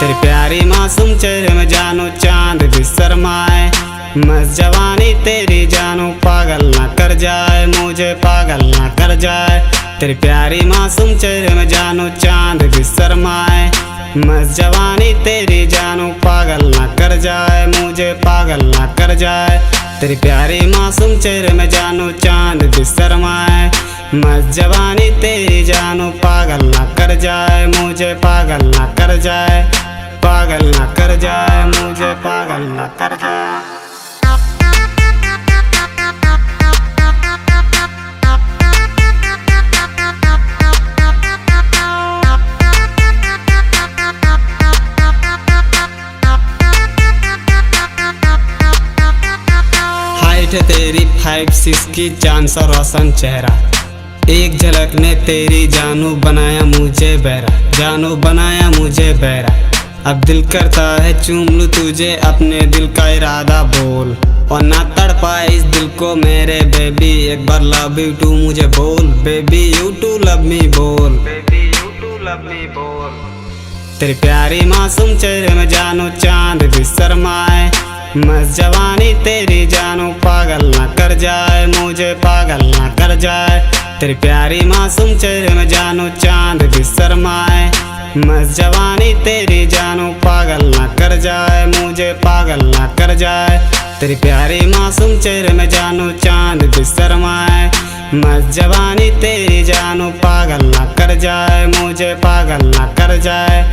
तेरी प्यारी मासूम चेहरे में जानू चांद भी शर्माए। मस्त जवानी तेरी जानू पागल ना कर जाए, मुझे पागल ना कर जाए। तेरी प्यारी मासूम चेहरे में जानू चांद भी शर्माए। मस्त जवानी तेरी जानू पागल ना कर जाए, मुझे पागल ना कर जाए। तेरी प्यारी मासूम चेहरे में जानू चांद भी शर्माए। मस्त जवानी तेरी जानू पागल ना कर जाए, मुझे पागल ना कर जाए। पागल ना कर जाए, मुझे पागल ना कर जाए। हाइट है तेरी 5'6" की, चांद सा रोशन चेहरा। एक झलक ने तेरी जानू बनाया मुझे बहरा, जानू बनाया मुझे बहरा। अब दिल करता है चूम लूं तुझे, अपने दिल का इरादा बोल और ना तड़पा इस दिल को मेरे बेबी। एक बार लव यू टू मुझे बोल, baby you too love me बोल, baby you too love me बोल। तेरी प्यारी मासूम चेहरे में जानू चांद भी शर्माए। मस्त जवानी तेरी जानू पागल ना कर जाए, मुझे पागल ना कर जाए। तेरी प्यारी मासूम चेहरे में जानू चांद भी शर्माए। मस्त जवानी तेरी जानू पागल ना कर जाए, मुझे पागल ना कर जाए। तेरी प्यारी मासूम चेहरे में जानू चांद भी शर्माए। मस्त जवानी तेरी जानू पागल ना कर जाए, मुझे पागल ना कर जाए।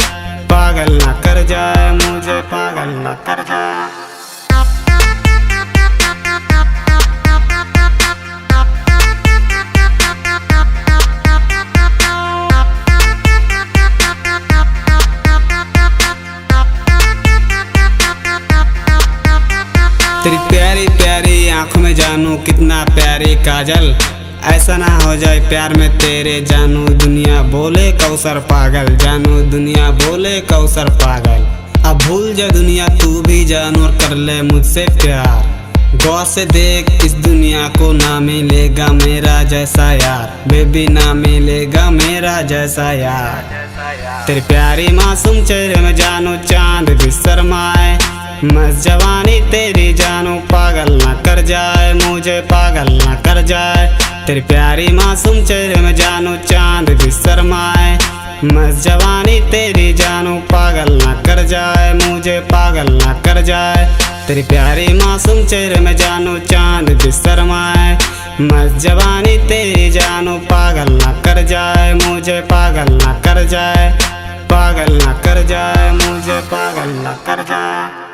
पागल ना कर जाए, मुझे पागल ना कर जाए। तेरी प्यारी प्यारी आंखों में जानू कितना प्यारी काजल। ऐसा ना हो जाए प्यार में तेरे जानू दुनिया बोले कौसर पागल, जानू दुनिया बोले कौसर पागल। अब भूल जा दुनिया तू भी जानू और कर ले मुझसे प्यार। गौर से देख इस दुनिया को, ना मिलेगा मेरा जैसा यार, बेबी ना मिलेगा मेरा जैसा यार। तेरी प्यारी मासूम चेहरे में जानू चांद भी शर्माए। मस्त जवानी तेरी जानू पागल ना कर जाए, मुझे पागल ना कर जाए। तेरी प्यारी मासूम चेहरे में जानू चांद भी शर्माए। मस्त जवानी तेरी जानू पागल ना कर जाए, मुझे पागल ना कर जाए। तेरी प्यारी मासूम चेहरे में जानू चांद भी शर्माए। मस्त जवानी तेरी जानू पागल ना कर जाए, मुझे पागल ना कर जाए। पागल ना कर जाए, मुझे पागल ना कर जाए।